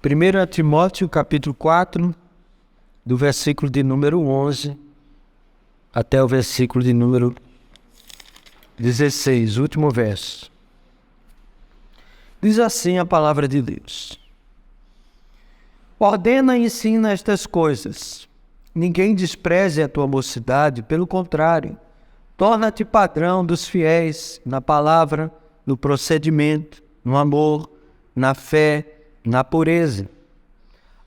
1 Timóteo, capítulo 4, do versículo de número 11 até o versículo de número 16, último verso. Diz assim a palavra de Deus: ordena e ensina estas coisas. Ninguém despreze a tua mocidade, pelo contrário, torna-te padrão dos fiéis na palavra, no procedimento, no amor, na fé, na pureza.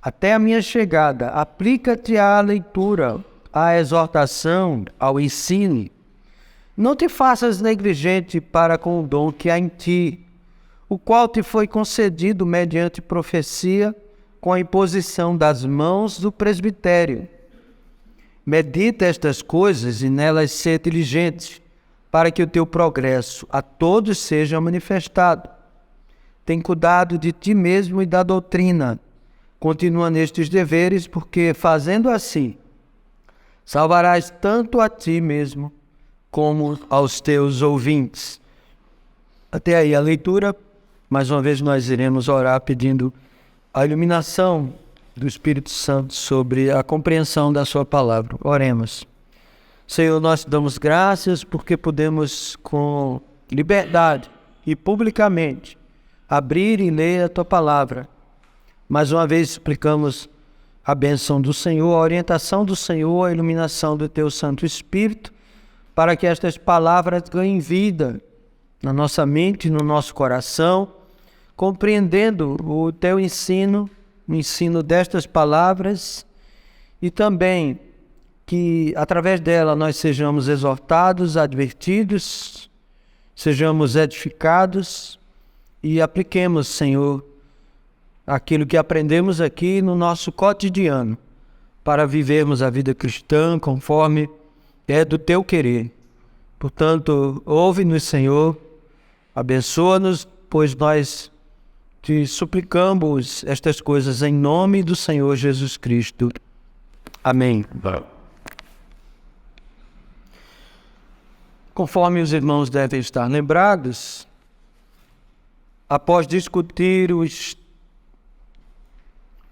Até a minha chegada, aplica-te à leitura, à exortação, ao ensino. Não te faças negligente para com o dom que há em ti, o qual te foi concedido mediante profecia, com a imposição das mãos do presbitério. Medita estas coisas e nelas sê diligente, para que o teu progresso a todos seja manifestado. Tem cuidado de ti mesmo e da doutrina. Continua nestes deveres, porque, fazendo assim, salvarás tanto a ti mesmo como aos teus ouvintes. Até aí a leitura. Mais uma vez nós iremos orar pedindo a iluminação do Espírito Santo sobre a compreensão da sua palavra. Oremos. Senhor, nós te damos graças porque podemos com liberdade e publicamente abrir e ler a tua palavra. Mais uma vez suplicamos a bênção do Senhor, a orientação do Senhor, a iluminação do teu Santo Espírito, para que estas palavras ganhem vida na nossa mente, no nosso coração, compreendendo o teu ensino, o ensino destas palavras, e também que através dela nós sejamos exortados, advertidos, sejamos edificados e apliquemos, Senhor, aquilo que aprendemos aqui no nosso cotidiano, para vivermos a vida cristã conforme é do teu querer. Portanto, ouve-nos, Senhor, abençoa-nos, pois nós te suplicamos estas coisas em nome do Senhor Jesus Cristo. Amém. Conforme os irmãos devem estar lembrados, após discutir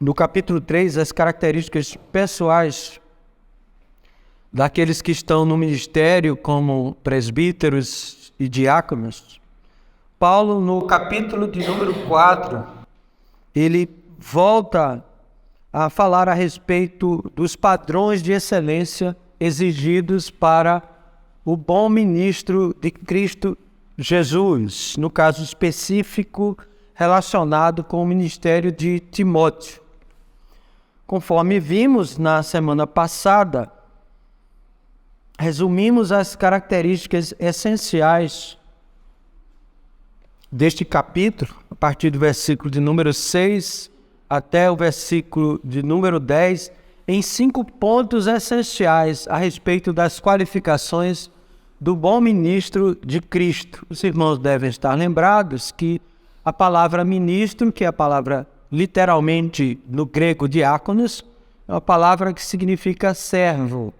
no capítulo 3 as características pessoais daqueles que estão no ministério como presbíteros e diáconos, Paulo, no capítulo de número 4, ele volta a falar a respeito dos padrões de excelência exigidos para o bom ministro de Cristo Jesus, no caso específico relacionado com o ministério de Timóteo. Conforme vimos na semana passada, resumimos as características essenciais deste capítulo, a partir do versículo de número 6 até o versículo de número 10, em 5 pontos essenciais a respeito das qualificações do bom ministro de Cristo. Os irmãos devem estar lembrados que a palavra ministro, que é a palavra literalmente no grego diáconos, é uma palavra que significa servo.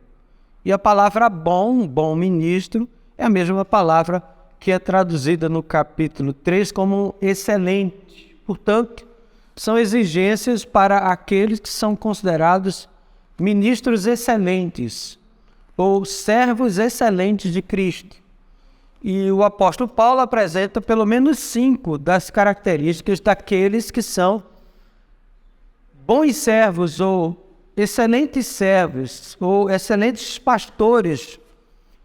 E a palavra bom ministro, é a mesma palavra que é traduzida no capítulo 3 como excelente. Portanto, são exigências para aqueles que são considerados ministros excelentes ou servos excelentes de Cristo. E o apóstolo Paulo apresenta pelo menos 5 das características daqueles que são bons servos ou excelentes servos ou excelentes pastores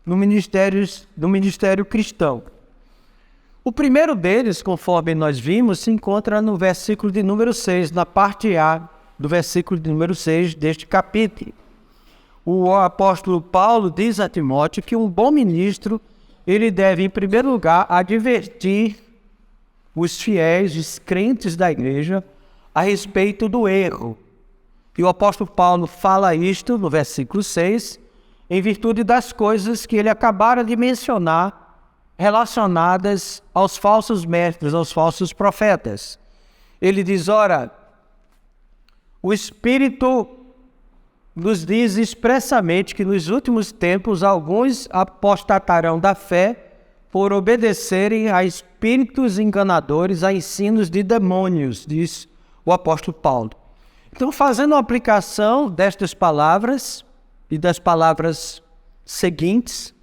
no ministério cristão. O primeiro deles, conforme nós vimos, se encontra no versículo de número 6, na parte A do versículo de número 6 deste capítulo. O apóstolo Paulo diz a Timóteo que um bom ministro, ele deve, em primeiro lugar, advertir os fiéis, os crentes da igreja, a respeito do erro. E o apóstolo Paulo fala isto no versículo 6, em virtude das coisas que ele acabara de mencionar, relacionadas aos falsos mestres, aos falsos profetas. Ele diz, ora, o Espírito nos diz expressamente que nos últimos tempos alguns apostatarão da fé por obedecerem a espíritos enganadores, a ensinos de demônios, diz o apóstolo Paulo. Então, fazendo a aplicação destas palavras e das palavras seguintes,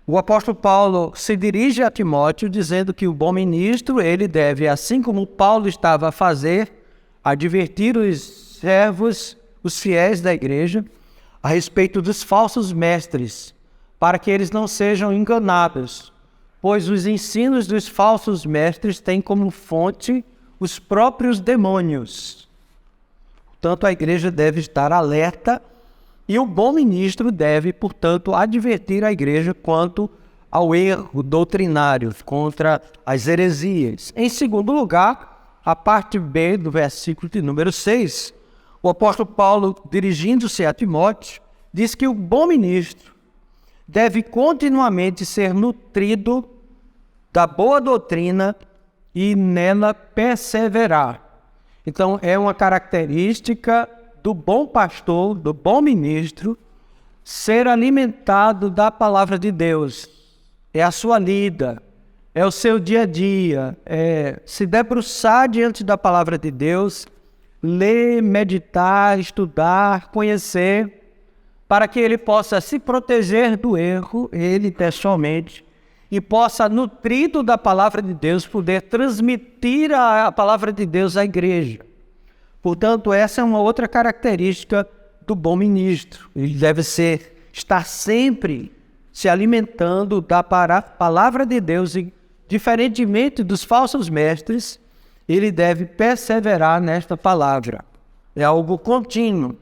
o apóstolo Paulo se dirige a Timóteo dizendo que o bom ministro, ele deve, assim como Paulo estava a fazer, advertir os servos, os fiéis da igreja, a respeito dos falsos mestres, para que eles não sejam enganados, pois os ensinos dos falsos mestres têm como fonte os próprios demônios. Portanto, a igreja deve estar alerta e o bom ministro deve, portanto, advertir a igreja quanto ao erro doutrinário, contra as heresias. Em segundo lugar, a parte B do versículo de número 6, o apóstolo Paulo, dirigindo-se a Timóteo, diz que o bom ministro deve continuamente ser nutrido da boa doutrina e nela perseverar. Então, é uma característica do bom pastor, do bom ministro, ser alimentado da palavra de Deus. É a sua lida, é o seu dia a dia, é se debruçar diante da palavra de Deus, ler, meditar, estudar, conhecer, para que ele possa se proteger do erro, ele pessoalmente, e possa, nutrido da palavra de Deus, poder transmitir a palavra de Deus à igreja. Portanto, essa é uma outra característica do bom ministro. Ele deve estar sempre se alimentando da palavra de Deus e, diferentemente dos falsos mestres, ele deve perseverar nesta palavra. É algo contínuo.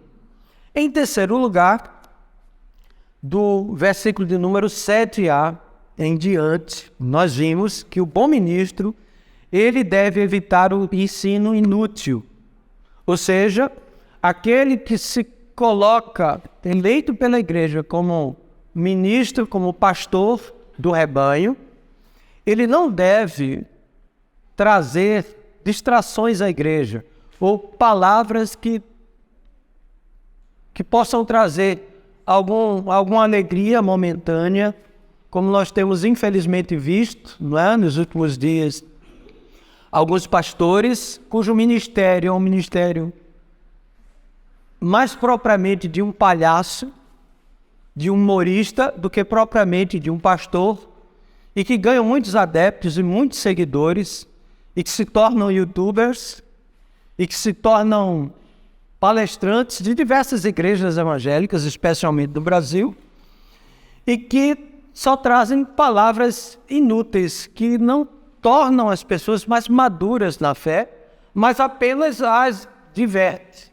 Em terceiro lugar, do versículo de número 7a em diante, nós vimos que o bom ministro, ele deve evitar o ensino inútil. Ou seja, aquele que se coloca eleito pela igreja como ministro, como pastor do rebanho, ele não deve trazer distrações à igreja ou palavras que possam trazer alguma alegria momentânea, como nós temos infelizmente visto, não é? Nos últimos dias, alguns pastores cujo ministério é um ministério mais propriamente de um palhaço, de um humorista, do que propriamente de um pastor, e que ganham muitos adeptos e muitos seguidores, e que se tornam youtubers, e que se tornam palestrantes de diversas igrejas evangélicas, especialmente no Brasil, e que só trazem palavras inúteis, que não tornam as pessoas mais maduras na fé, mas apenas as diverte.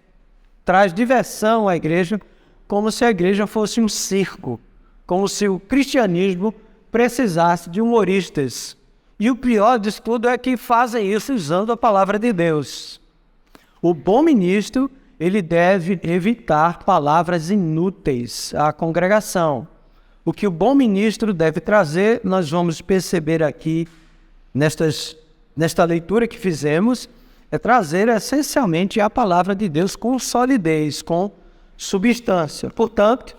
Traz diversão à igreja, como se a igreja fosse um circo, como se o cristianismo precisasse de humoristas. E o pior disso tudo é que fazem isso usando a palavra de Deus. O bom ministro, ele deve evitar palavras inúteis à congregação. O que o bom ministro deve trazer, nós vamos perceber aqui, nesta leitura que fizemos, é trazer essencialmente a palavra de Deus com solidez, com substância. Portanto,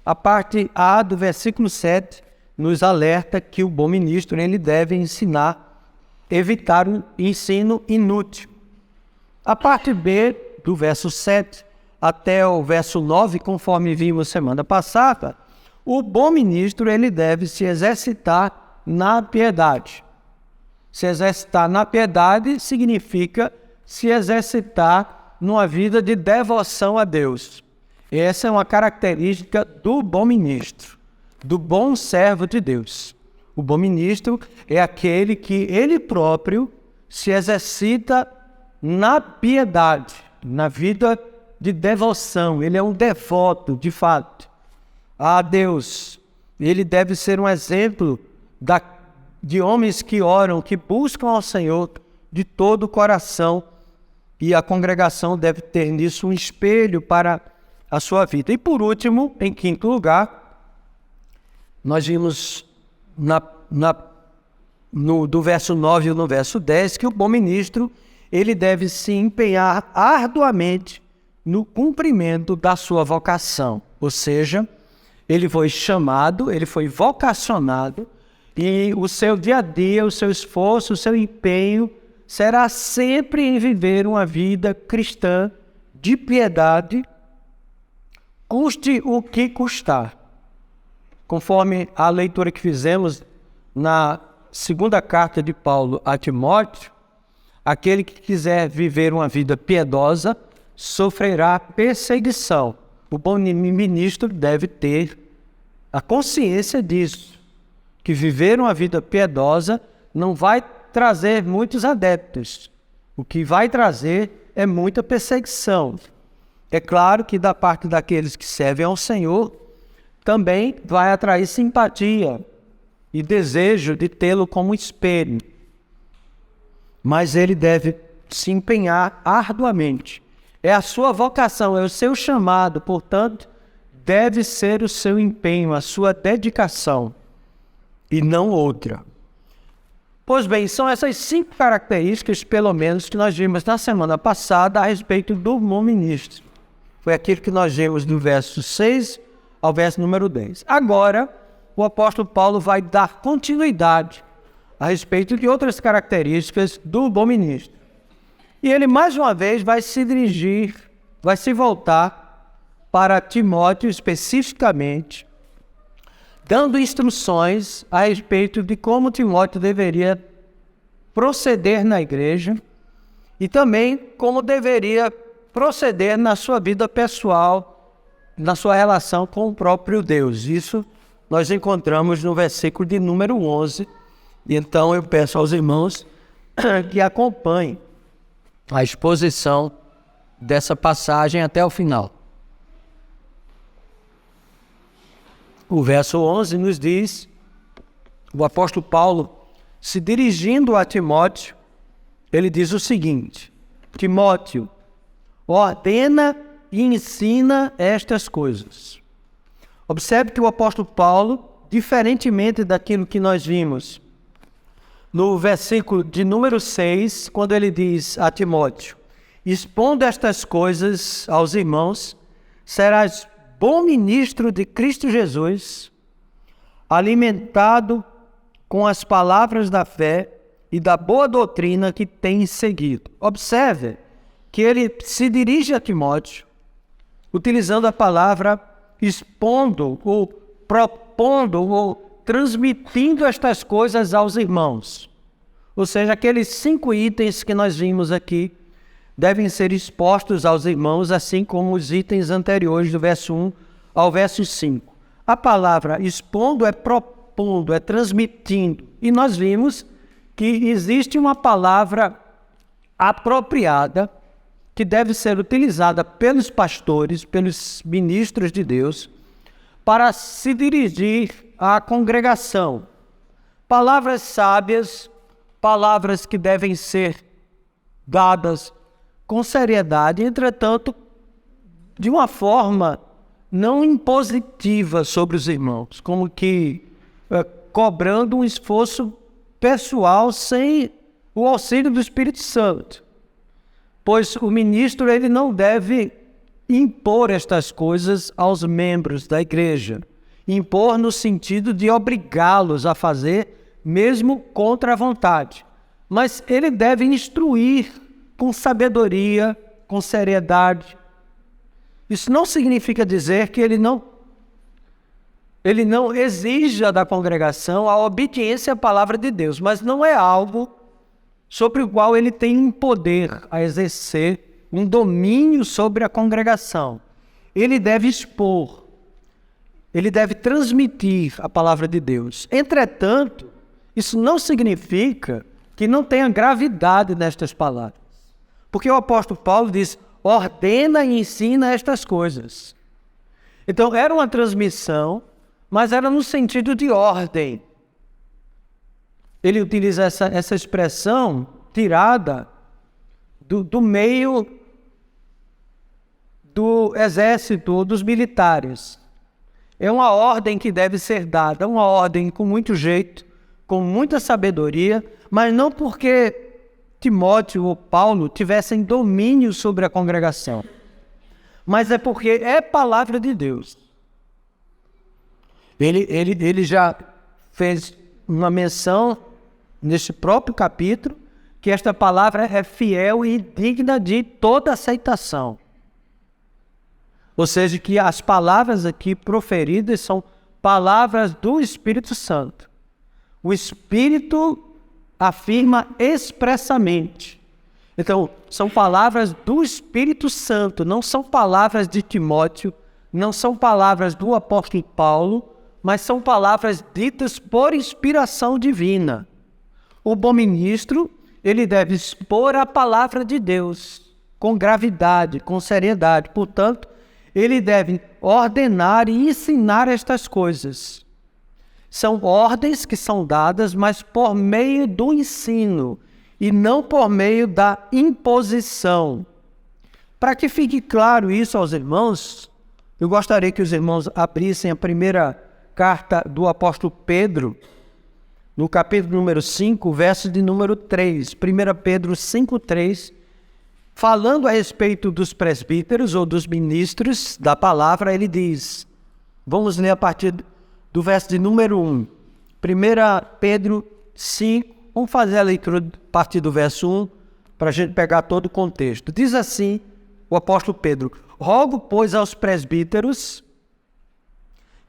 a parte A do versículo 7 nos alerta que o bom ministro ele deve evitar o ensino inútil. A parte B do verso 7 até o verso 9, conforme vimos semana passada, o bom ministro ele deve se exercitar na piedade. Se exercitar na piedade significa se exercitar numa vida de devoção a Deus. Essa é uma característica do bom ministro, do bom servo de Deus. O bom ministro é aquele que ele próprio se exercita na piedade, na vida de devoção. Ele é um devoto, de fato, a Deus. Ele deve ser um exemplo de homens que oram, que buscam ao Senhor de todo o coração, e a congregação deve ter nisso um espelho para a sua vida. E por último, em quinto lugar, nós vimos do verso 9 e no verso 10 que o bom ministro ele deve se empenhar arduamente no cumprimento da sua vocação. Ou seja, ele foi chamado, ele foi vocacionado, e o seu dia a dia, o seu esforço, o seu empenho será sempre em viver uma vida cristã de piedade, custe o que custar. Conforme a leitura que fizemos na segunda carta de Paulo a Timóteo, aquele que quiser viver uma vida piedosa sofrerá perseguição. O bom ministro deve ter a consciência disso, que viver uma vida piedosa não vai trazer muitos adeptos. O que vai trazer é muita perseguição. É claro que da parte daqueles que servem ao Senhor, também vai atrair simpatia e desejo de tê-lo como espelho. Mas ele deve se empenhar arduamente. É a sua vocação, é o seu chamado, portanto, deve ser o seu empenho, a sua dedicação, e não outra. Pois bem, são essas 5 características, pelo menos, que nós vimos na semana passada a respeito do bom ministro. Foi aquilo que nós vimos do verso 6 ao verso número 10. Agora, o apóstolo Paulo vai dar continuidade a respeito de outras características do bom ministro. E ele, mais uma vez, vai se voltar para Timóteo especificamente, dando instruções a respeito de como Timóteo deveria proceder na igreja e também como deveria proceder na sua vida pessoal, na sua relação com o próprio Deus. Isso nós encontramos no versículo de número 11. E então eu peço aos irmãos que acompanhem a exposição dessa passagem até o final. O verso 11 nos diz, o apóstolo Paulo, se dirigindo a Timóteo, ele diz o seguinte: Timóteo, ordena e ensina estas coisas. Observe que o apóstolo Paulo, diferentemente daquilo que nós vimos no versículo de número 6, quando ele diz a Timóteo, expondo estas coisas aos irmãos, serás bom ministro de Cristo Jesus, alimentado com as palavras da fé e da boa doutrina que tens seguido. Observe que ele se dirige a Timóteo, utilizando a palavra expondo, ou propondo, ou transmitindo estas coisas aos irmãos. Ou seja, aqueles 5 itens que nós vimos aqui devem ser expostos aos irmãos, assim como os itens anteriores do verso 1 ao verso 5. A palavra expondo é propondo, é transmitindo. E nós vimos que existe uma palavra apropriada que deve ser utilizada pelos pastores, pelos ministros de Deus, para se dirigir à congregação. Palavras sábias, palavras que devem ser dadas com seriedade, entretanto, de uma forma não impositiva sobre os irmãos, como que cobrando um esforço pessoal sem o auxílio do Espírito Santo. Pois o ministro ele não deve impor estas coisas aos membros da igreja. Impor no sentido de obrigá-los a fazer, mesmo contra a vontade. Mas ele deve instruir com sabedoria, com seriedade. Isso não significa dizer que ele não exija da congregação a obediência à palavra de Deus, mas não é algo sobre o qual ele tem um poder a exercer, um domínio sobre a congregação. Ele deve expor, ele deve transmitir a palavra de Deus. Entretanto, isso não significa que não tenha gravidade nestas palavras. Porque o apóstolo Paulo diz, ordena e ensina estas coisas. Então, era uma transmissão, mas era no sentido de ordem. Ele utiliza essa expressão tirada do meio do exército, dos militares. É uma ordem que deve ser dada, uma ordem com muito jeito, com muita sabedoria, mas não porque Timóteo ou Paulo tivessem domínio sobre a congregação, mas é porque é palavra de Deus. Ele já fez uma menção neste próprio capítulo que esta palavra é fiel e digna de toda aceitação. Ou seja, que as palavras aqui proferidas são palavras do Espírito Santo. O Espírito afirma expressamente. Então, são palavras do Espírito Santo, não são palavras de Timóteo, não são palavras do apóstolo Paulo, mas são palavras ditas por inspiração divina. O bom ministro, ele deve expor a palavra de Deus com gravidade, com seriedade. Portanto, ele deve ordenar e ensinar estas coisas. São ordens que são dadas, mas por meio do ensino e não por meio da imposição. Para que fique claro isso aos irmãos, eu gostaria que os irmãos abrissem a primeira carta do apóstolo Pedro, no capítulo número 5, verso de número 3. 1 Pedro 5, 3. Falando a respeito dos presbíteros ou dos ministros da palavra, ele diz, vamos ler a partir do verso de número 1. 1 Pedro 5, vamos fazer a leitura a partir do verso 1, para a gente pegar todo o contexto. Diz assim o apóstolo Pedro: rogo, pois, aos presbíteros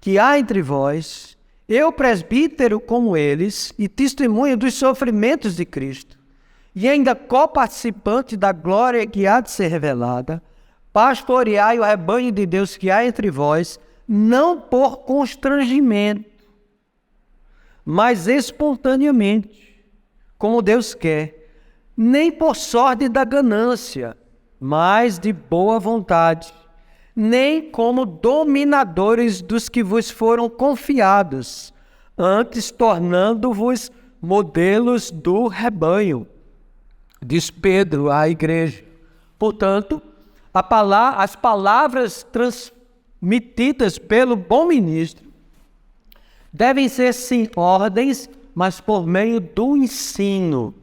que há entre vós, eu presbítero como eles, e testemunha dos sofrimentos de Cristo, e ainda coparticipante da glória que há de ser revelada, pastoreai o rebanho de Deus que há entre vós, não por constrangimento, mas espontaneamente, como Deus quer, nem por sorte da ganância, mas de boa vontade, nem como dominadores dos que vos foram confiados, antes tornando-vos modelos do rebanho. Diz Pedro à igreja. Portanto, as palavras transmitidas pelo bom ministro devem ser, sim, ordens, mas por meio do ensino,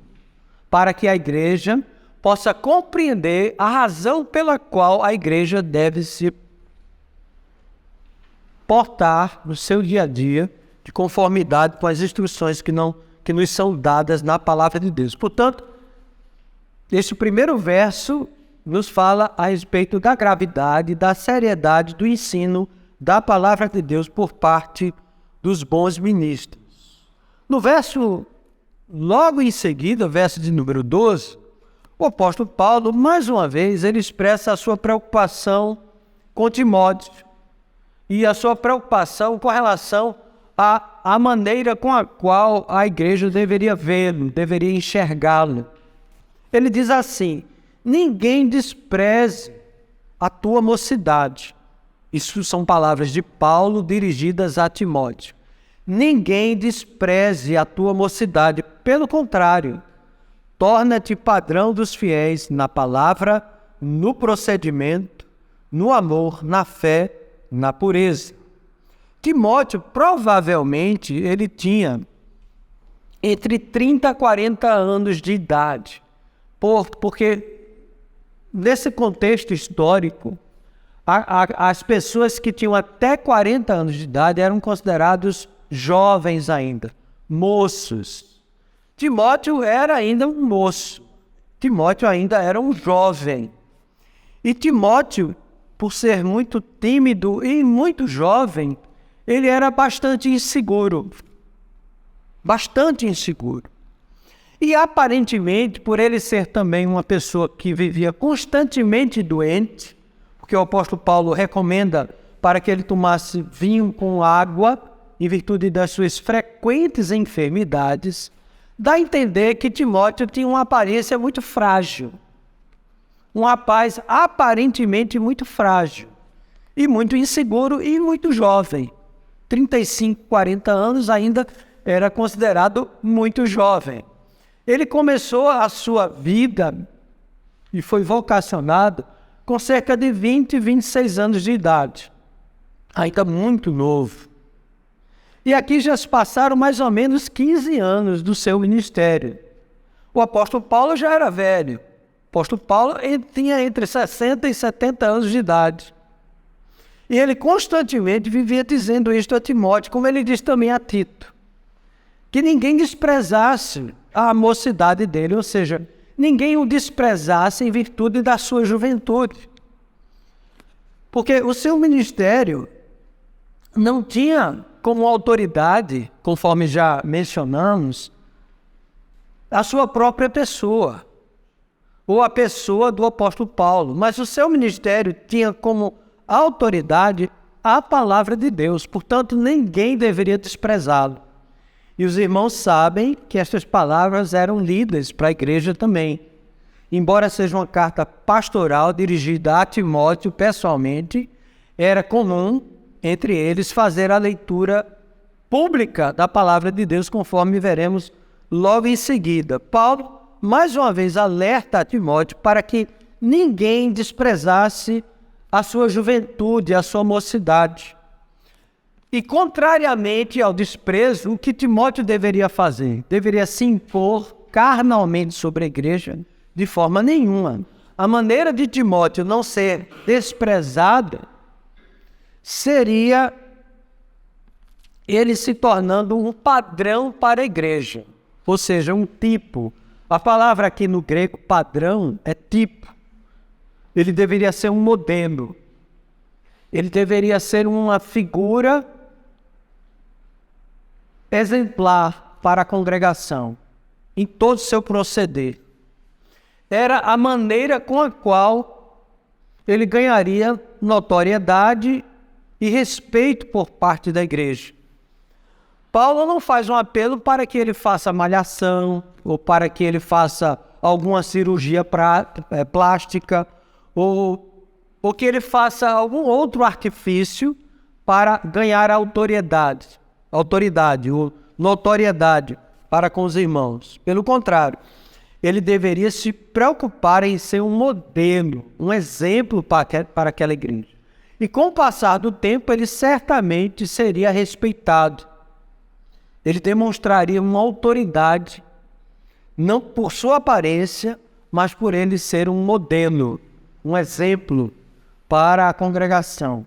para que a igreja possa compreender a razão pela qual a igreja deve se portar no seu dia a dia de conformidade com as instruções que nos são dadas na palavra de Deus. Portanto, este primeiro verso nos fala a respeito da gravidade, da seriedade do ensino da palavra de Deus por parte dos bons ministros. No verso, logo em seguida, verso de número 12, o apóstolo Paulo, mais uma vez, ele expressa a sua preocupação com Timóteo e a sua preocupação com relação à maneira com a qual a igreja deveria vê-lo, deveria enxergá-lo. Ele diz assim: ninguém despreze a tua mocidade. Isso são palavras de Paulo dirigidas a Timóteo. Ninguém despreze a tua mocidade, pelo contrário, torna-te padrão dos fiéis na palavra, no procedimento, no amor, na fé, na pureza. Timóteo, provavelmente, ele tinha entre 30 a 40 anos de idade, porque nesse contexto histórico, as pessoas que tinham até 40 anos de idade eram considerados jovens ainda, moços. Timóteo era ainda um moço. Timóteo ainda era um jovem. E Timóteo, por ser muito tímido e muito jovem, ele era bastante inseguro. Bastante inseguro. E aparentemente, por ele ser também uma pessoa que vivia constantemente doente, porque o apóstolo Paulo recomenda para que ele tomasse vinho com água, em virtude das suas frequentes enfermidades, dá a entender que Timóteo tinha uma aparência muito frágil. Um rapaz aparentemente muito frágil, e muito inseguro e muito jovem. 35, 40 anos ainda era considerado muito jovem. Ele começou a sua vida e foi vocacionado com cerca de 20, 26 anos de idade. Ainda muito novo. E aqui já se passaram mais ou menos 15 anos do seu ministério. O apóstolo Paulo já era velho. O apóstolo Paulo tinha entre 60 e 70 anos de idade. E ele constantemente vivia dizendo isto a Timóteo, como ele diz também a Tito. Que ninguém desprezasse a mocidade dele, ou seja, ninguém o desprezasse em virtude da sua juventude. Porque o seu ministério não tinha como autoridade, conforme já mencionamos, a sua própria pessoa, ou a pessoa do apóstolo Paulo, mas o seu ministério tinha como autoridade a palavra de Deus, portanto, ninguém deveria desprezá-lo. E os irmãos sabem que estas palavras eram lidas para a igreja também. Embora seja uma carta pastoral dirigida a Timóteo pessoalmente, era comum entre eles fazer a leitura pública da palavra de Deus, conforme veremos logo em seguida. Paulo, mais uma vez, alerta a Timóteo para que ninguém desprezasse a sua juventude, a sua mocidade. E, contrariamente ao desprezo, o que Timóteo deveria fazer? Deveria se impor carnalmente sobre a igreja? De forma nenhuma. A maneira de Timóteo não ser desprezado seria ele se tornando um padrão para a igreja, ou seja, um tipo. A palavra aqui no grego, padrão, é tipo. Ele deveria ser um modelo. Ele deveria ser uma figura exemplar para a congregação, em todo o seu proceder. Era a maneira com a qual ele ganharia notoriedade e respeito por parte da igreja. Paulo não faz um apelo para que ele faça malhação, ou para que ele faça alguma cirurgia plástica, ou que ele faça algum outro artifício para ganhar autoridade ou notoriedade para com os irmãos. Pelo contrário, ele deveria se preocupar em ser um modelo, um exemplo para aquela igreja. E com o passar do tempo, ele certamente seria respeitado. Ele demonstraria uma autoridade, não por sua aparência, mas por ele ser um modelo, um exemplo para a congregação.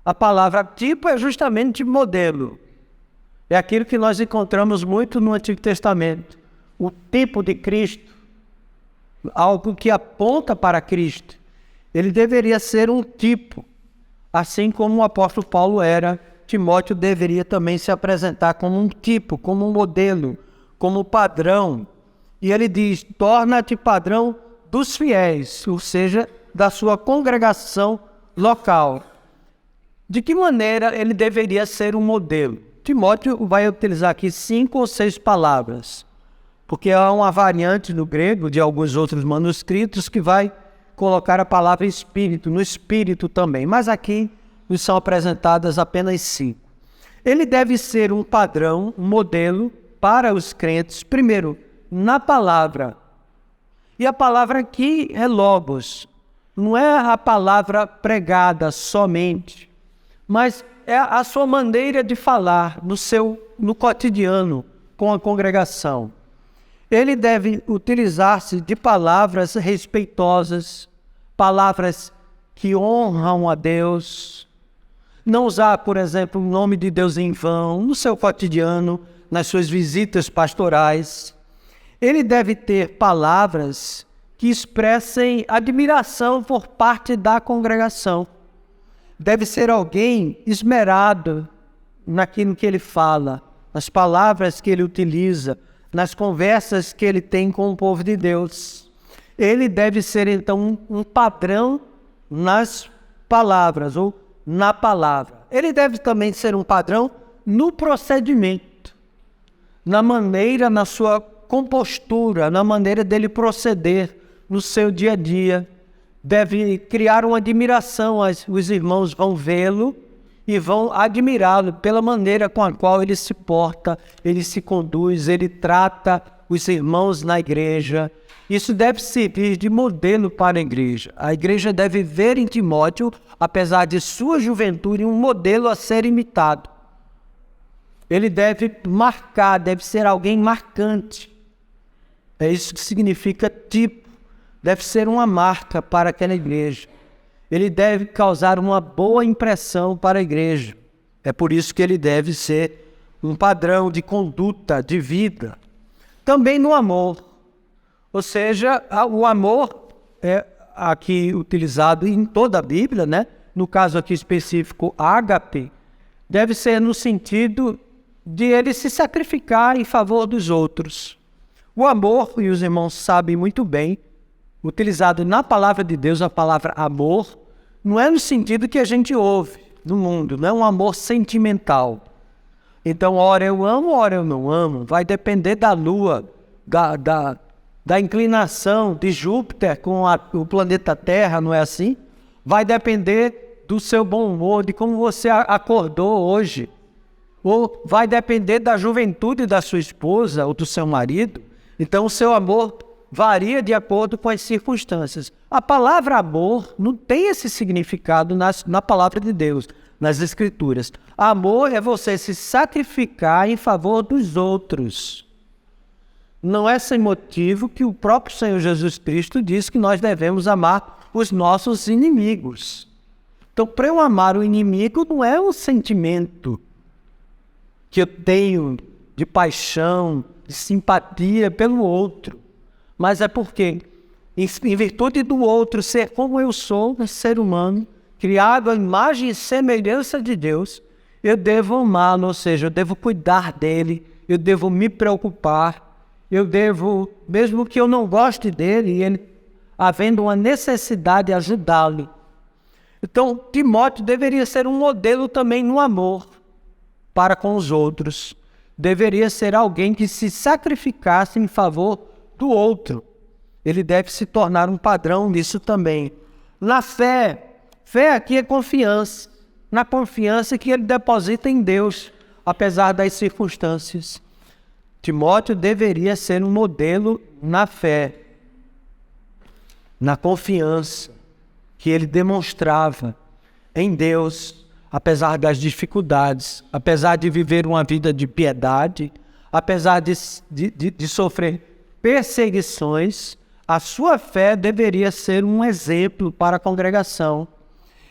A palavra tipo é justamente modelo. É aquilo que nós encontramos muito no Antigo Testamento. O tipo de Cristo, algo que aponta para Cristo. Ele deveria ser um tipo, assim como o apóstolo Paulo era. Timóteo deveria também se apresentar como um tipo, como um modelo, como padrão. E ele diz, torna-te padrão dos fiéis, ou seja, da sua congregação local. De que maneira ele deveria ser um modelo? Timóteo vai utilizar aqui 5 ou 6 palavras, porque há uma variante no grego de alguns outros manuscritos que vai colocar a palavra espírito, no espírito também, mas aqui nos são apresentadas apenas 5. Ele deve ser um padrão, um modelo para os crentes, primeiro, na palavra. E a palavra aqui é logos, não é a palavra pregada somente, mas é a sua maneira de falar no cotidiano com a congregação. Ele deve utilizar-se de palavras respeitosas, palavras que honram a Deus. Não usar, por exemplo, o nome de Deus em vão no seu cotidiano, nas suas visitas pastorais. Ele deve ter palavras que expressem admiração por parte da congregação. Deve ser alguém esmerado naquilo que ele fala, nas palavras que ele utiliza, nas conversas que ele tem com o povo de Deus. Ele deve ser, então, um padrão nas palavras, ou na palavra. Ele deve também ser um padrão no procedimento, na maneira, na sua compostura, na maneira dele proceder no seu dia a dia. Deve criar uma admiração, os irmãos vão vê-lo e vão admirá-lo pela maneira com a qual ele se porta, ele se conduz, ele trata os irmãos na igreja. Isso deve servir de modelo para a igreja. A igreja deve ver em Timóteo, apesar de sua juventude, um modelo a ser imitado. Ele deve marcar, deve ser alguém marcante. É isso que significa tipo. Deve ser uma marca para aquela igreja. Ele deve causar uma boa impressão para a igreja. É por isso que ele deve ser um padrão de conduta, de vida. também no amor. Ou seja, o amor é aqui utilizado em toda a Bíblia, né? No caso aqui específico, ágape, deve ser no sentido de ele se sacrificar em favor dos outros. O amor, e os irmãos sabem muito bem, utilizado na palavra de Deus, a palavra amor, não é no sentido que a gente ouve no mundo, não é um amor sentimental. Então, ora eu amo, ora eu não amo, vai depender da lua, da inclinação de Júpiter com o planeta Terra, não é assim? Vai depender do seu bom humor, de como você acordou hoje. Ou vai depender da juventude da sua esposa ou do seu marido. Então, o seu amor varia de acordo com as circunstâncias. A palavra amor não tem esse significado na palavra de Deus, nas Escrituras. Amor é você se sacrificar em favor dos outros. Não é sem motivo que o próprio Senhor Jesus Cristo diz que nós devemos amar os nossos inimigos. Então, para eu amar o inimigo, não é um sentimento que eu tenho de paixão, de simpatia pelo outro, mas é porque, em virtude do outro ser como eu sou, um ser humano, criado à imagem e semelhança de Deus, eu devo amá-lo, ou seja, eu devo cuidar dele, eu devo me preocupar, eu devo, mesmo que eu não goste dele, ele, havendo uma necessidade, ajudá-lo. Então, Timóteo deveria ser um modelo também no amor para com os outros. Deveria ser alguém que se sacrificasse em favor do outro. Ele deve se tornar um padrão nisso também. Na fé, fé aqui é confiança. Na confiança que ele deposita em Deus, apesar das circunstâncias. Timóteo deveria ser um modelo na fé, na confiança que ele demonstrava em Deus, apesar das dificuldades, apesar de viver uma vida de piedade, apesar de sofrer perseguições, a sua fé deveria ser um exemplo para a congregação.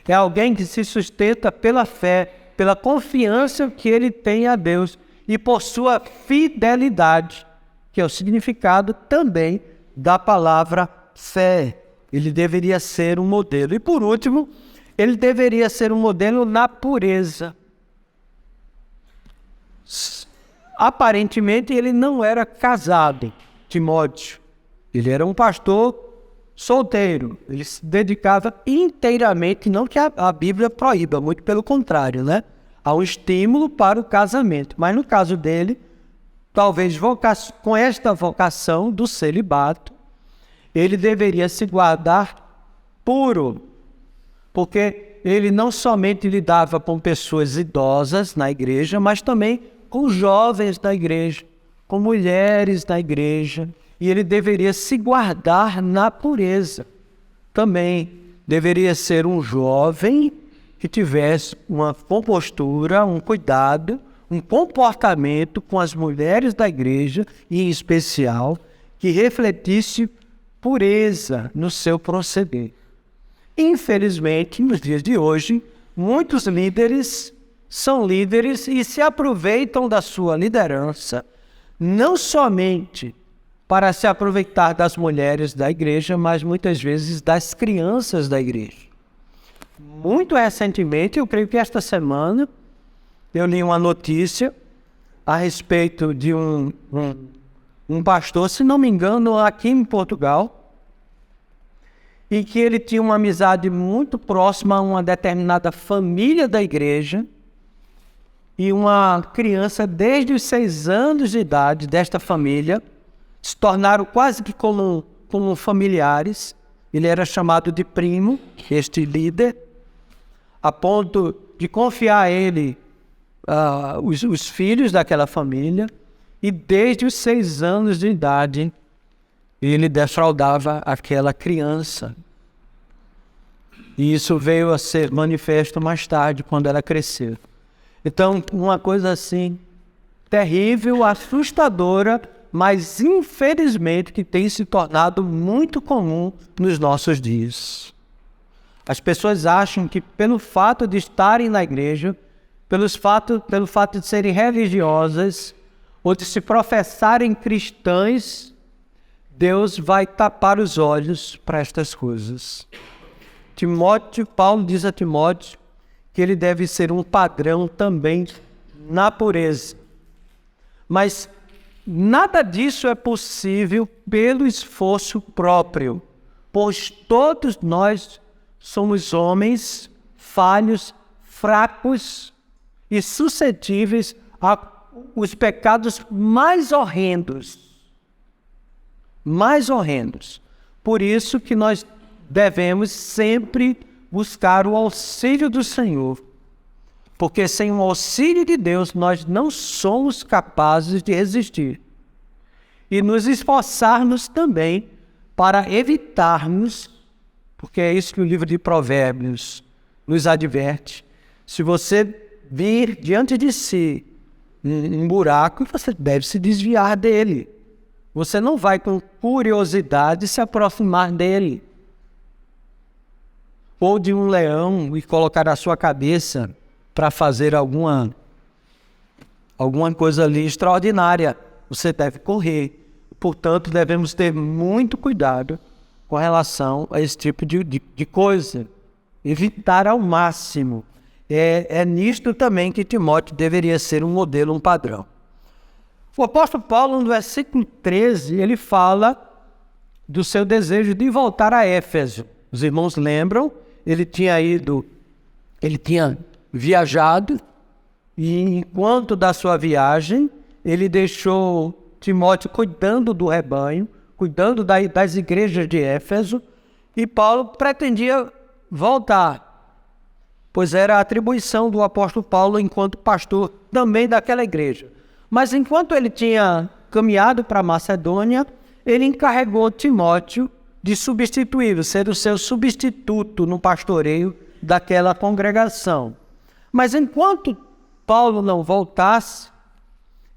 É alguém que se sustenta pela fé, pela confiança que ele tem a Deus e por sua fidelidade, que é o significado também da palavra fé. Ele deveria ser um modelo. E por último, ele deveria ser um modelo na pureza. Aparentemente, ele não era casado, Timóteo. Ele era um pastor solteiro. Ele se dedicava inteiramente, não que a Bíblia proíba, muito pelo contrário, né? Há um estímulo para o casamento. Mas no caso dele, talvez com esta vocação do celibato, ele deveria se guardar puro, porque ele não somente lidava com pessoas idosas na igreja, mas também com jovens da igreja, com mulheres da igreja, e ele deveria se guardar na pureza. Também deveria ser um jovem que tivesse uma compostura, um cuidado, um comportamento com as mulheres da igreja, e em especial, que refletisse pureza no seu proceder. Infelizmente, nos dias de hoje, muitos líderes são líderes e se aproveitam da sua liderança, não somente para se aproveitar das mulheres da igreja, mas muitas vezes das crianças da igreja. Muito recentemente, eu creio que esta semana, eu li uma notícia a respeito de um pastor, se não me engano, aqui em Portugal, e que ele tinha uma amizade muito próxima a uma determinada família da igreja, e uma criança desde os 6 anos de idade desta família se tornaram quase que como familiares. Ele era chamado de primo, este líder, a ponto de confiar a ele os filhos daquela família, e desde os 6 anos de idade ele defraudava aquela criança. E isso veio a ser manifesto mais tarde, quando ela cresceu. Então, uma coisa assim, terrível, assustadora, mas infelizmente que tem se tornado muito comum nos nossos dias. As pessoas acham que pelo fato de estarem na igreja, pelo fato de serem religiosas, ou de se professarem cristãs, Deus vai tapar os olhos para estas coisas. Paulo diz a Timóteo que ele deve ser um padrão também na pureza. Mas nada disso é possível pelo esforço próprio, pois todos nós somos homens falhos, fracos e suscetíveis aos pecados mais horrendos. Mais horrendos. Por isso que nós devemos sempre buscar o auxílio do Senhor. Porque sem o auxílio de Deus, nós não somos capazes de resistir. E nos esforçarmos também para evitarmos, porque é isso que o livro de Provérbios nos adverte. Se você vir diante de si um buraco, você deve se desviar dele. Você não vai com curiosidade se aproximar dele. Ou de um leão e colocar a sua cabeça para fazer alguma coisa ali extraordinária. Você deve correr. Portanto, devemos ter muito cuidado com relação a esse tipo de coisa. Evitar ao máximo. É nisto também que Timóteo deveria ser um modelo, um padrão. O apóstolo Paulo, no versículo 13, ele fala do seu desejo de voltar a Éfeso. Os irmãos lembram, ele tinha viajado, e enquanto da sua viagem, ele deixou Timóteo cuidando do rebanho, cuidando das igrejas de Éfeso, e Paulo pretendia voltar, pois era a atribuição do apóstolo Paulo enquanto pastor também daquela igreja. Mas enquanto ele tinha caminhado para Macedônia, ele encarregou Timóteo de substituí-lo, ser o seu substituto no pastoreio daquela congregação. Mas enquanto Paulo não voltasse,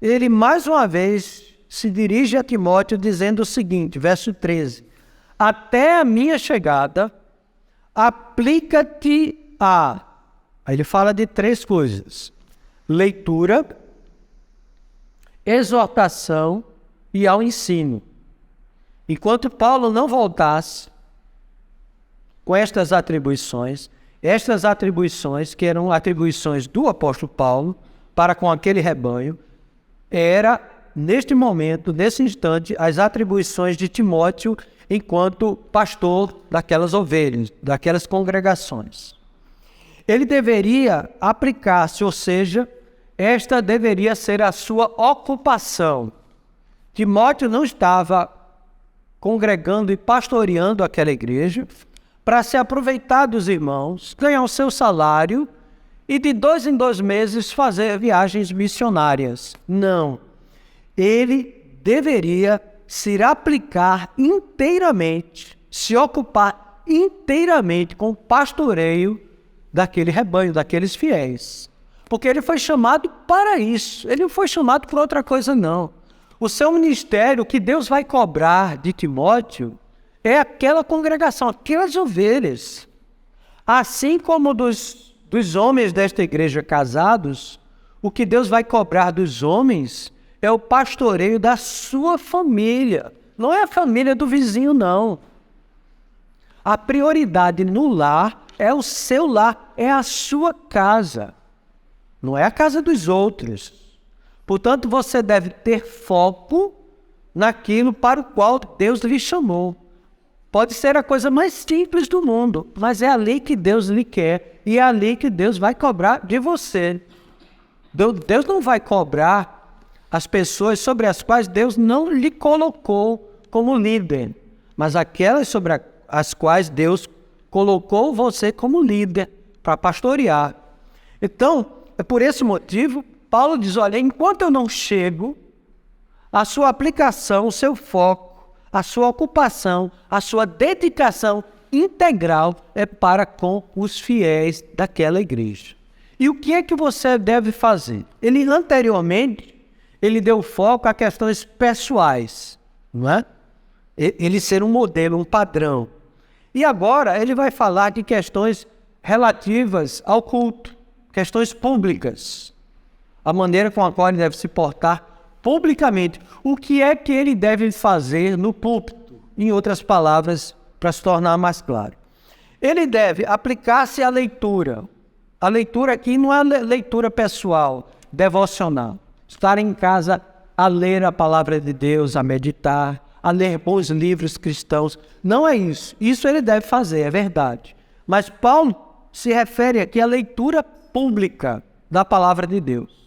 ele mais uma vez se dirige a Timóteo dizendo o seguinte, verso 13: até a minha chegada, aplica-te a... Aí ele fala de 3 coisas: leitura, exortação e ao ensino. Enquanto Paulo não voltasse com estas atribuições que eram atribuições do apóstolo Paulo para com aquele rebanho, era, neste momento, nesse instante, as atribuições de Timóteo enquanto pastor daquelas ovelhas, daquelas congregações. Ele deveria aplicar-se, ou seja, esta deveria ser a sua ocupação. Timóteo não estava congregando e pastoreando aquela igreja para se aproveitar dos irmãos, ganhar o seu salário e de 2 em 2 meses fazer viagens missionárias. Não. Ele deveria se aplicar inteiramente, se ocupar inteiramente com o pastoreio daquele rebanho, daqueles fiéis. Porque ele foi chamado para isso. Ele não foi chamado por outra coisa, não. O seu ministério, que Deus vai cobrar de Timóteo, é aquela congregação, aquelas ovelhas. Assim como dos homens desta igreja casados, o que Deus vai cobrar dos homens é o pastoreio da sua família. Não é a família do vizinho, não. A prioridade no lar é o seu lar, é a sua casa. Não é a casa dos outros. Portanto, você deve ter foco naquilo para o qual Deus lhe chamou. Pode ser a coisa mais simples do mundo, mas é ali que Deus lhe quer e é ali que Deus vai cobrar de você. Deus não vai cobrar as pessoas sobre as quais Deus não lhe colocou como líder, mas aquelas sobre as quais Deus colocou você como líder para pastorear. Então, é por esse motivo, Paulo diz, olha, enquanto eu não chego, a sua aplicação, o seu foco, a sua ocupação, a sua dedicação integral é para com os fiéis daquela igreja. E o que é que você deve fazer? Anteriormente, ele deu foco a questões pessoais, não é? Ele ser um modelo, um padrão. E agora ele vai falar de questões relativas ao culto, questões públicas. A maneira com a qual ele deve se portar publicamente. O que é que ele deve fazer no púlpito? Em outras palavras, para se tornar mais claro. Ele deve aplicar-se à leitura. A leitura aqui não é leitura pessoal, devocional. Estar em casa a ler a palavra de Deus, a meditar, a ler bons livros cristãos. Não é isso. Isso ele deve fazer, é verdade. Mas Paulo se refere aqui à leitura pública da palavra de Deus.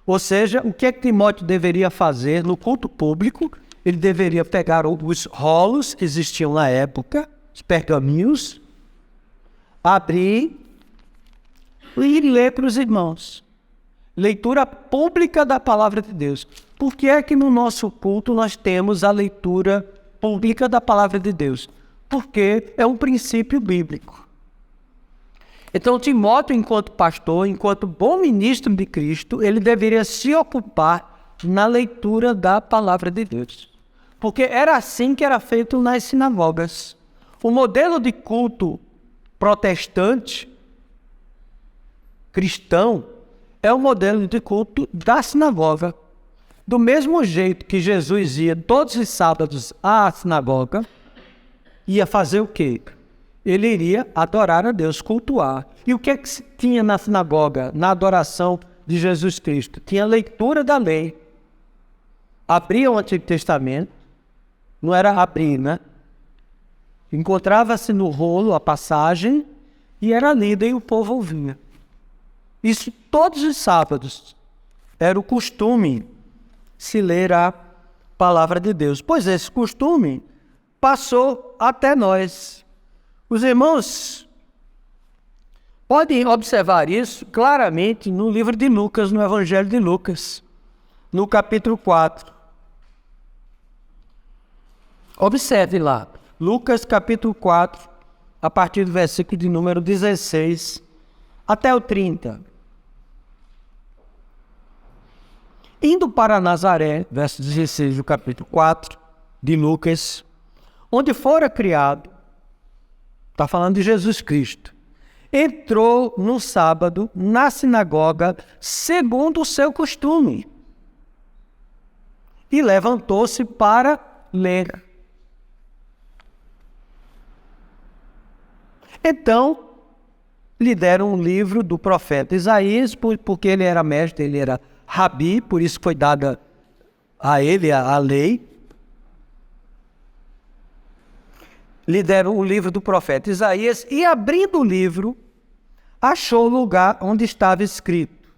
Ou seja, o que é que Timóteo deveria fazer no culto público? Ele deveria pegar os rolos que existiam na época, os pergaminhos, abrir e ler para os irmãos. Leitura pública da palavra de Deus. Por que é que no nosso culto nós temos a leitura pública da palavra de Deus? Porque é um princípio bíblico. Então, Timóteo, enquanto pastor, enquanto bom ministro de Cristo, ele deveria se ocupar na leitura da palavra de Deus. Porque era assim que era feito nas sinagogas. O modelo de culto protestante, cristão, é o modelo de culto da sinagoga. Do mesmo jeito que Jesus ia todos os sábados à sinagoga, ia fazer o quê? Ele iria adorar a Deus, cultuar. E o que é que se tinha na sinagoga, na adoração de Jesus Cristo? Tinha leitura da lei. Abria o Antigo Testamento, não era abrir, né? Encontrava-se no rolo a passagem e era lida e o povo ouvia. Isso todos os sábados era o costume se ler a palavra de Deus. Pois esse costume passou até nós. Os irmãos podem observar isso claramente no livro de Lucas, no Evangelho de Lucas, no capítulo 4. Observe lá, Lucas capítulo 4, a partir do versículo de número 16 até o 30. Indo para Nazaré, verso 16 do capítulo 4 de Lucas, onde fora criado, está falando de Jesus Cristo, entrou no sábado na sinagoga segundo o seu costume e levantou-se para ler. Então, lhe deram um livro do profeta Isaías, porque ele era mestre, ele era rabi, por isso foi dada a ele a lei. Lhe deram o livro do profeta Isaías e, abrindo o livro, achou o lugar onde estava escrito: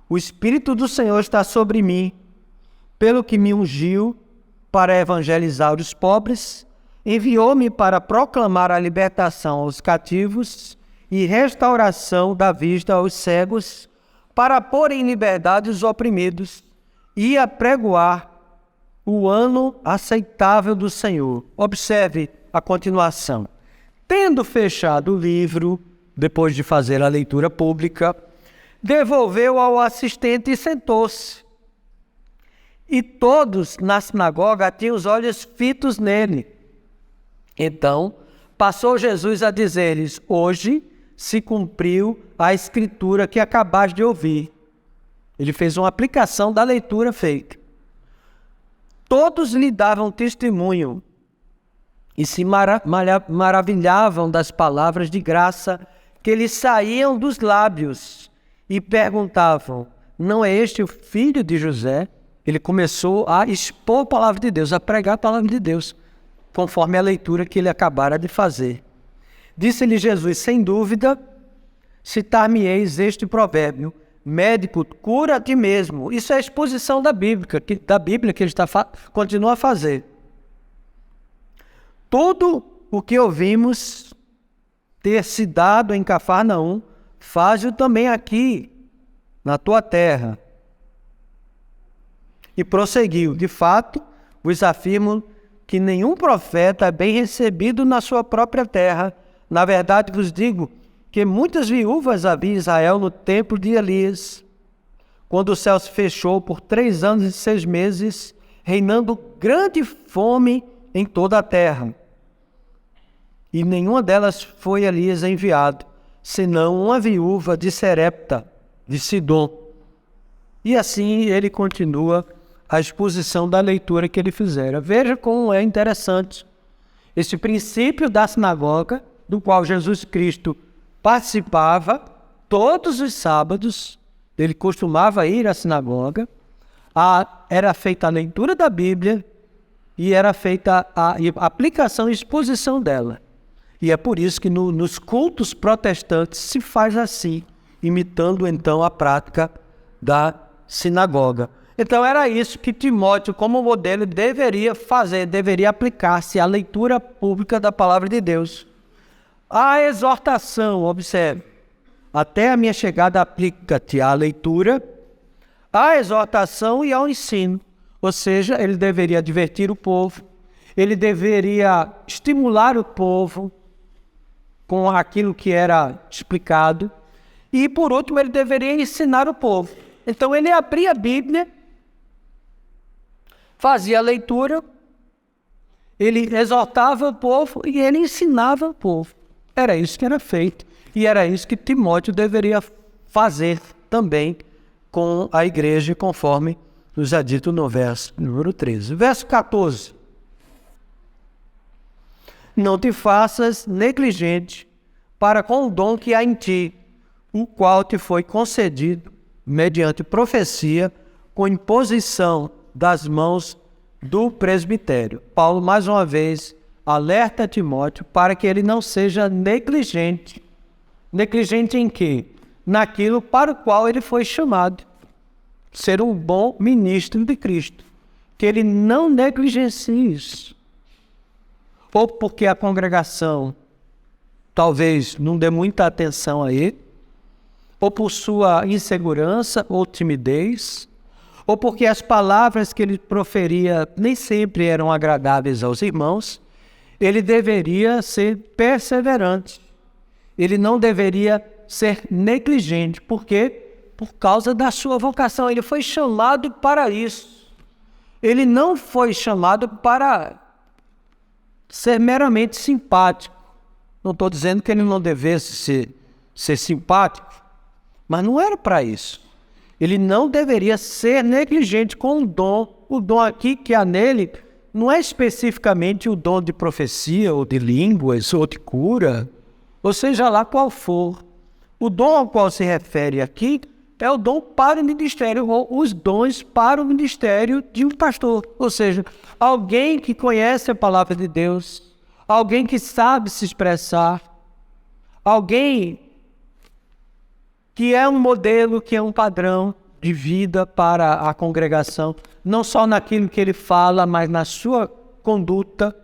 o Espírito do Senhor está sobre mim, pelo que me ungiu para evangelizar os pobres, enviou-me para proclamar a libertação aos cativos e restauração da vista aos cegos, para pôr em liberdade os oprimidos e apregoar o ano aceitável do Senhor. Observe a continuação. Tendo fechado o livro, depois de fazer a leitura pública, devolveu ao assistente e sentou-se. E todos na sinagoga tinham os olhos fitos nele. Então, passou Jesus a dizer-lhes: hoje se cumpriu a escritura que acabaste de ouvir. Ele fez uma aplicação da leitura feita. Todos lhe davam testemunho e se maravilhavam das palavras de graça que lhe saíam dos lábios e perguntavam: não é este o filho de José? Ele começou a expor a palavra de Deus, a pregar a palavra de Deus, conforme a leitura que ele acabara de fazer. Disse-lhe Jesus: sem dúvida, citar-me-eis este provérbio: médico, cura a ti mesmo. Isso é a exposição da Bíblia que ele continua a fazer. Tudo o que ouvimos ter se dado em Cafarnaum, faz-o também aqui, na tua terra. E prosseguiu: de fato, vos afirmo que nenhum profeta é bem recebido na sua própria terra. Na verdade vos digo que muitas viúvas havia em Israel no tempo de Elias, quando o céu se fechou por 3 anos e 6 meses, reinando grande fome em toda a terra. E nenhuma delas foi Elias enviado, senão uma viúva de Serepta, de Sidom. E assim ele continua a exposição da leitura que ele fizera. Veja como é interessante esse princípio da sinagoga, do qual Jesus Cristo participava todos os sábados. Ele costumava ir à sinagoga, era feita a leitura da Bíblia e era feita a aplicação e exposição dela. E é por isso que nos cultos protestantes se faz assim, imitando então a prática da sinagoga. Então era isso que Timóteo, como modelo, deveria fazer, deveria aplicar-se à leitura pública da palavra de Deus. A exortação, observe, até a minha chegada aplica-te à leitura, à exortação e ao ensino. Ou seja, ele deveria divertir o povo, ele deveria estimular o povo com aquilo que era explicado, e por último ele deveria ensinar o povo. Então ele abria a Bíblia, fazia a leitura, ele exortava o povo e ele ensinava o povo. Era isso que era feito. E era isso que Timóteo deveria fazer também com a igreja, conforme nos é dito no verso número 13. Verso 14. Não te faças negligente para com o dom que há em ti, o qual te foi concedido mediante profecia, com imposição das mãos do presbitério. Paulo, mais uma vez, alerta Timóteo para que ele não seja negligente. Negligente em quê? Naquilo para o qual ele foi chamado. Ser um bom ministro de Cristo. Que ele não negligencie isso. Ou porque a congregação talvez não dê muita atenção a ele, ou por sua insegurança ou timidez, ou porque as palavras que ele proferia nem sempre eram agradáveis aos irmãos, ele deveria ser perseverante. Ele não deveria ser negligente. Por quê? Por causa da sua vocação. Ele foi chamado para isso. Ele não foi chamado para ser meramente simpático. Não estou dizendo que ele não devesse ser simpático, mas não era para isso. Ele não deveria ser negligente com o dom. O dom aqui que há nele não é especificamente o dom de profecia, ou de línguas, ou de cura, ou seja lá qual for. O dom ao qual se refere aqui é o dom para o ministério, ou os dons para o ministério de um pastor. Ou seja, alguém que conhece a palavra de Deus, alguém que sabe se expressar, alguém que é um modelo, que é um padrão de vida para a congregação, não só naquilo que ele fala, mas na sua conduta.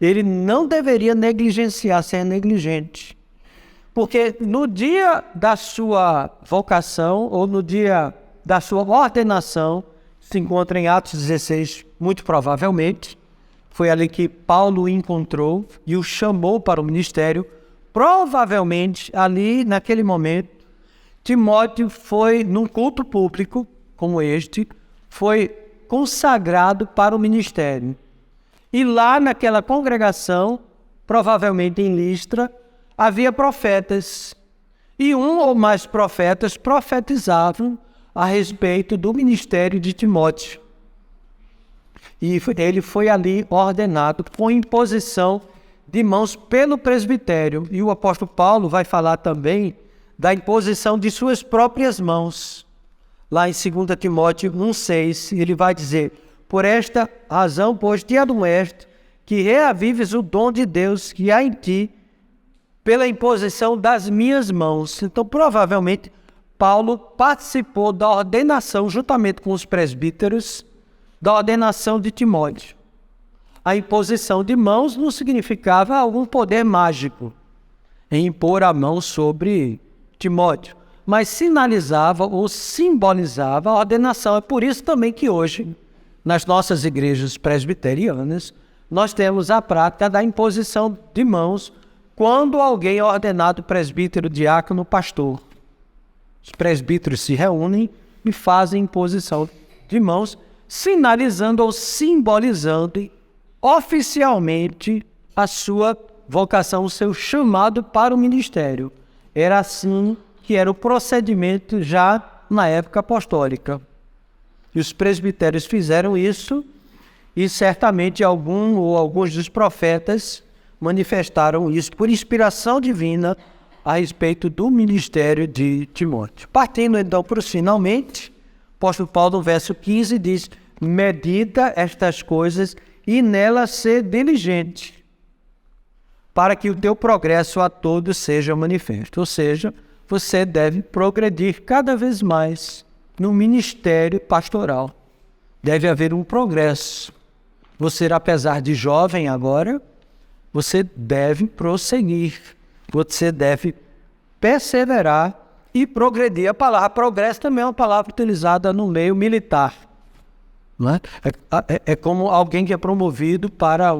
Ele não deveria negligenciar, ser negligente. Porque no dia da sua vocação, ou no dia da sua ordenação, se encontra em Atos 16, muito provavelmente, foi ali que Paulo o encontrou e o chamou para o ministério. Provavelmente, ali, naquele momento, Timóteo foi, num culto público como este, foi consagrado para o ministério. E lá naquela congregação, provavelmente em Listra, havia profetas. E um ou mais profetas profetizavam a respeito do ministério de Timóteo. E ele foi ali ordenado com imposição de mãos pelo presbitério. E o apóstolo Paulo vai falar também da imposição de suas próprias mãos. Lá em 2 Timóteo 1,6, ele vai dizer: por esta razão, pois, te admoesto, que reavives o dom de Deus que há em ti, pela imposição das minhas mãos. Então, provavelmente, Paulo participou da ordenação, juntamente com os presbíteros, da ordenação de Timóteo. A imposição de mãos não significava algum poder mágico em impor a mão sobre Timóteo, mas sinalizava ou simbolizava a ordenação. É por isso também que hoje, nas nossas igrejas presbiterianas, nós temos a prática da imposição de mãos quando alguém é ordenado presbítero, diácono, pastor. Os presbíteros se reúnem e fazem imposição de mãos, sinalizando ou simbolizando oficialmente a sua vocação, o seu chamado para o ministério. Era assim que era o procedimento já na época apostólica. E os presbitérios fizeram isso, e certamente algum ou alguns dos profetas manifestaram isso por inspiração divina a respeito do ministério de Timóteo. Partindo então para os finalmente, o apóstolo Paulo, no verso 15, diz: medita estas coisas e nelas ser diligente, para que o teu progresso a todos seja manifesto. Ou seja, você deve progredir cada vez mais no ministério pastoral. Deve haver um progresso. Você, apesar de jovem agora, você deve prosseguir. Você deve perseverar e progredir. A palavra progresso também é uma palavra utilizada no meio militar. Não é? É como alguém que é promovido para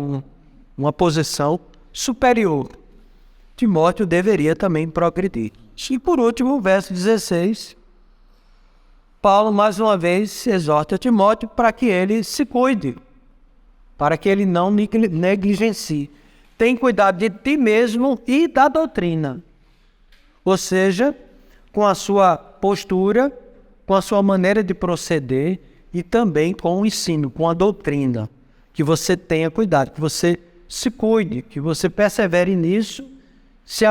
uma posição superior. Timóteo deveria também progredir. E por último, o verso 16, Paulo mais uma vez exorta Timóteo para que ele se cuide, para que ele não negligencie. Tem cuidado de ti mesmo e da doutrina. Ou seja, com a sua postura, com a sua maneira de proceder e também com o ensino, com a doutrina. Que você tenha cuidado, que você se cuide, que você persevere nisso, se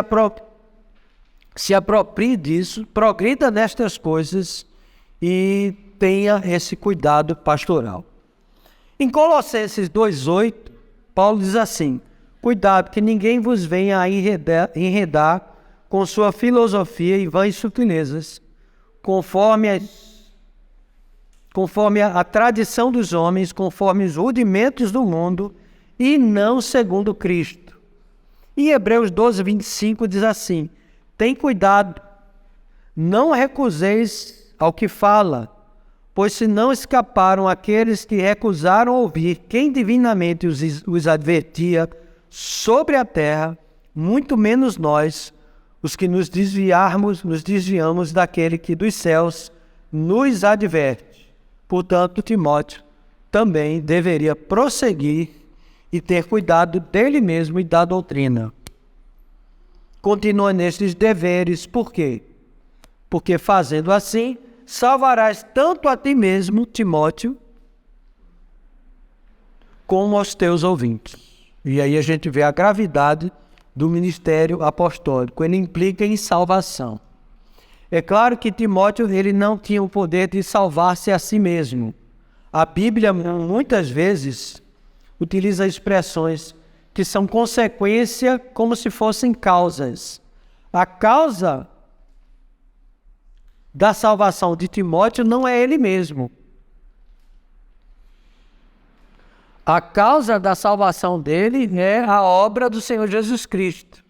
aproprie disso, progrida nestas coisas e tenha esse cuidado pastoral. Em Colossenses 2,8, Paulo diz assim: cuidado que ninguém vos venha a enredar com sua filosofia e vãs sutilezas, conforme a tradição dos homens, conforme os rudimentos do mundo, e não segundo Cristo. Em Hebreus 12:25 diz assim: tem cuidado, não recuseis ao que fala, pois se não escaparam aqueles que recusaram ouvir quem divinamente os advertia sobre a terra, muito menos nós, os que nos desviamos daquele que dos céus nos adverte. Portanto, Timóteo também deveria prosseguir e ter cuidado dele mesmo e da doutrina. Continua nestes deveres, por quê? Porque fazendo assim, salvarás tanto a ti mesmo, Timóteo, como aos teus ouvintes. E aí a gente vê a gravidade do ministério apostólico. Ele implica em salvação. É claro que Timóteo ele não tinha o poder de salvar-se a si mesmo. A Bíblia muitas vezes utiliza expressões que são consequência como se fossem causas. A causa da salvação de Timóteo não é ele mesmo. A causa da salvação dele é a obra do Senhor Jesus Cristo.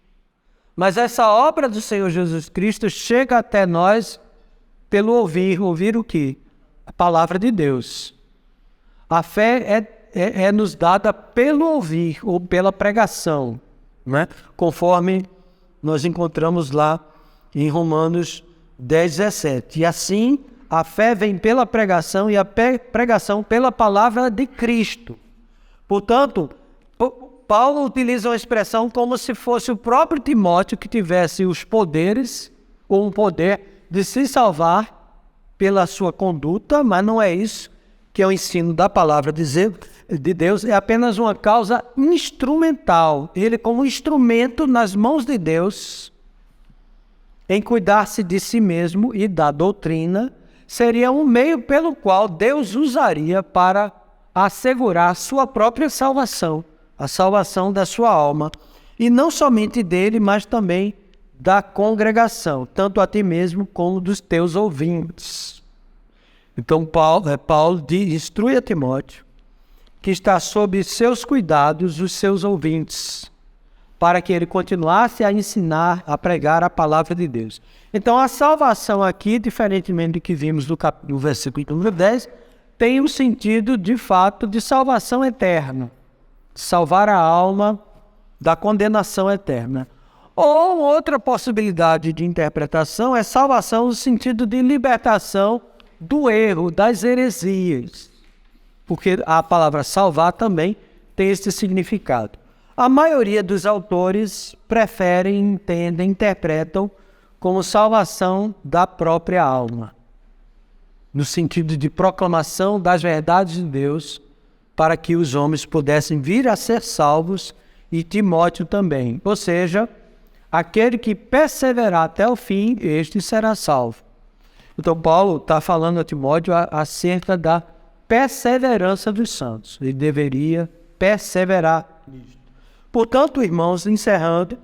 Mas essa obra do Senhor Jesus Cristo chega até nós pelo ouvir. Ouvir o quê? A palavra de Deus. A fé é nos dada pelo ouvir ou pela pregação, né? Conforme nós encontramos lá em Romanos 10:17. E assim, a fé vem pela pregação e a pregação pela palavra de Cristo. Portanto, Paulo utiliza uma expressão como se fosse o próprio Timóteo que tivesse os poderes, ou um poder de se salvar pela sua conduta, mas não é isso que é o ensino da palavra de Deus, é apenas uma causa instrumental. Ele, como instrumento nas mãos de Deus, em cuidar-se de si mesmo e da doutrina, seria um meio pelo qual Deus usaria para assegurar sua própria salvação, a salvação da sua alma, e não somente dele, mas também da congregação, tanto a ti mesmo como dos teus ouvintes. Então Paulo instrui a Timóteo que está sob seus cuidados os seus ouvintes, para que ele continuasse a ensinar, a pregar a palavra de Deus. Então a salvação aqui, diferentemente do que vimos no versículo número 10, tem o sentido, de fato, de salvação eterna. Salvar a alma da condenação eterna. Ou outra possibilidade de interpretação é salvação no sentido de libertação do erro, das heresias. Porque a palavra salvar também tem esse significado. A maioria dos autores preferem, entendem, interpretam como salvação da própria alma. no sentido de proclamação das verdades de Deus, para que os homens pudessem vir a ser salvos, e Timóteo também. Ou seja, aquele que perseverar até o fim, este será salvo. Então Paulo está falando a Timóteo acerca da perseverança dos santos. Ele deveria perseverar nisto. Portanto, irmãos, encerrando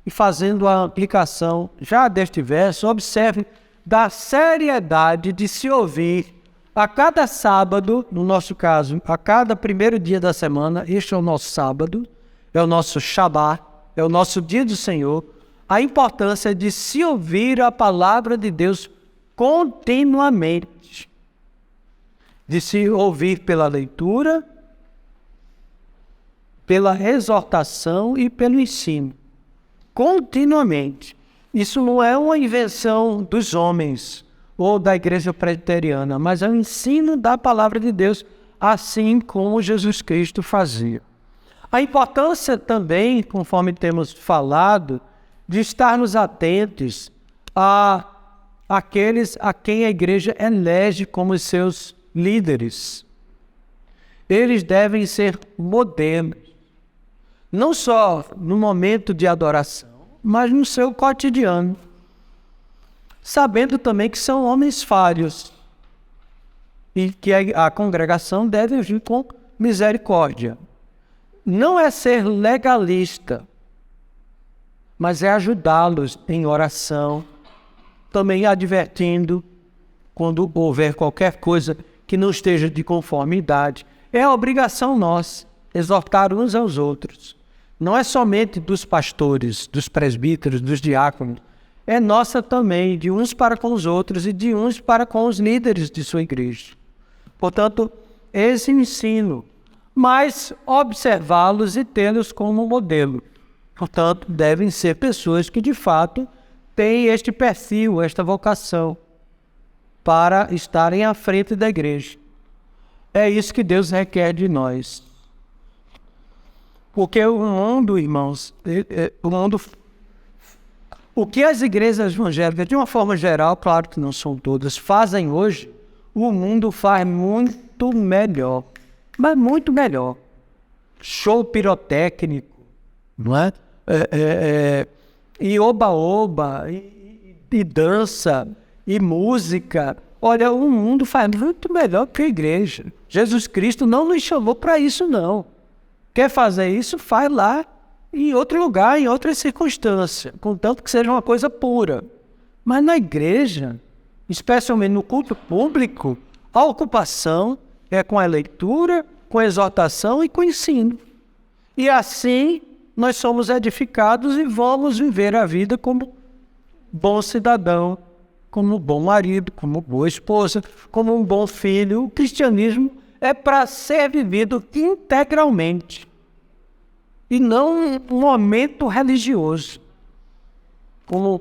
e fazendo a aplicação já deste verso, observe da seriedade de se ouvir a cada sábado, no nosso caso, a cada primeiro dia da semana. Este é o nosso sábado, é o nosso Shabat, é o nosso dia do Senhor, a importância de se ouvir a palavra de Deus continuamente, de se ouvir pela leitura, pela exortação e pelo ensino, continuamente. Isso não é uma invenção dos homens ou da igreja presbiteriana, mas é o ensino da palavra de Deus, assim como Jesus Cristo fazia. A importância também, conforme temos falado, de estarmos atentos àqueles a quem a igreja elege como seus líderes. Eles devem ser modelos, não só no momento de adoração, mas no seu cotidiano, sabendo também que são homens falhos e que a congregação deve agir com misericórdia. Não é ser legalista, mas é ajudá-los em oração, também advertindo quando houver qualquer coisa que não esteja de conformidade. É a obrigação nossa exortar uns aos outros. Não é somente dos pastores, dos presbíteros, dos diáconos. É nossa também, de uns para com os outros e de uns para com os líderes de sua igreja. Portanto, esse ensino, mas observá-los e tê-los como modelo. Portanto, devem ser pessoas que, de fato, têm este perfil, esta vocação, para estarem à frente da igreja. É isso que Deus requer de nós. Porque o mundo, irmãos, o que as igrejas evangélicas, de uma forma geral, claro que não são todas, fazem hoje, o mundo faz muito melhor. Mas muito melhor. Show pirotécnico, não é? E oba-oba, e dança, e música. Olha, o mundo faz muito melhor que a igreja. Jesus Cristo não nos chamou para isso, não. Quer fazer isso, faz lá, em outro lugar, em outra circunstância, contanto que seja uma coisa pura. Mas na igreja, especialmente no culto público, a ocupação é com a leitura, com a exortação e com o ensino. E assim nós somos edificados e vamos viver a vida como bom cidadão, como bom marido, como boa esposa, como um bom filho. O cristianismo é para ser vivido integralmente e não um momento religioso, como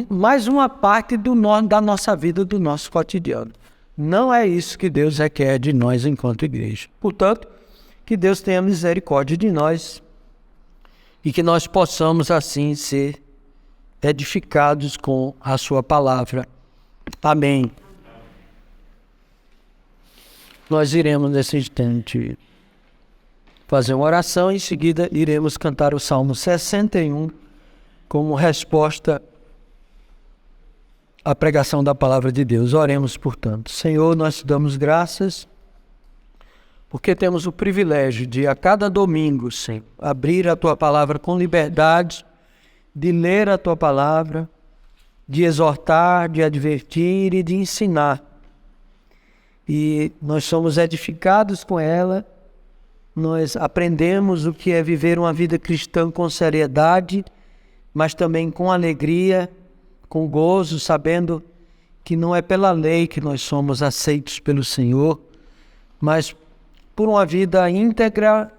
mais uma parte da nossa vida, do nosso cotidiano. Não é isso que Deus requer de nós enquanto igreja. Portanto, que Deus tenha misericórdia de nós e que nós possamos assim ser edificados com a sua palavra. Amém. Nós iremos nesse instante fazer uma oração, em seguida iremos cantar o Salmo 61 como resposta à pregação da palavra de Deus. Oremos, portanto. Senhor, nós te damos graças porque temos o privilégio de a cada domingo, Senhor, abrir a tua palavra com liberdade, de ler a tua palavra, de exortar, de advertir e de ensinar. E nós somos edificados com ela, nós aprendemos o que é viver uma vida cristã com seriedade, mas também com alegria, com gozo, sabendo que não é pela lei que nós somos aceitos pelo Senhor, mas por uma vida íntegra,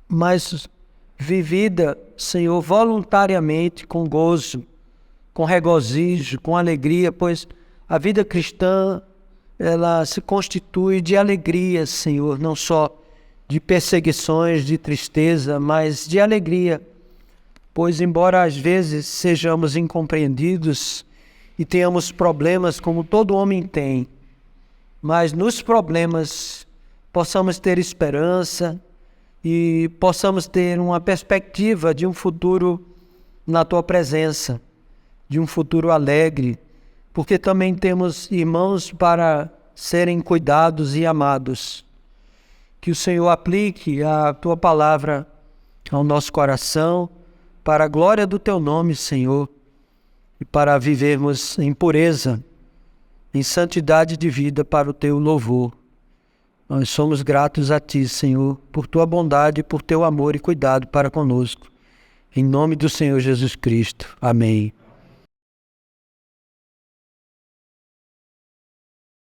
mas vivida, Senhor, voluntariamente, com gozo, com regozijo, com alegria, pois a vida cristã, ela se constitui de alegria, Senhor, não só de perseguições, de tristeza, mas de alegria, pois embora às vezes sejamos incompreendidos e tenhamos problemas como todo homem tem, mas nos problemas possamos ter esperança e possamos ter uma perspectiva de um futuro na Tua presença, de um futuro alegre, porque também temos irmãos para serem cuidados e amados. Que o Senhor aplique a Tua palavra ao nosso coração, para a glória do Teu nome, Senhor, e para vivermos em pureza, em santidade de vida para o Teu louvor. Nós somos gratos a Ti, Senhor, por Tua bondade, por Teu amor e cuidado para conosco. Em nome do Senhor Jesus Cristo. Amém.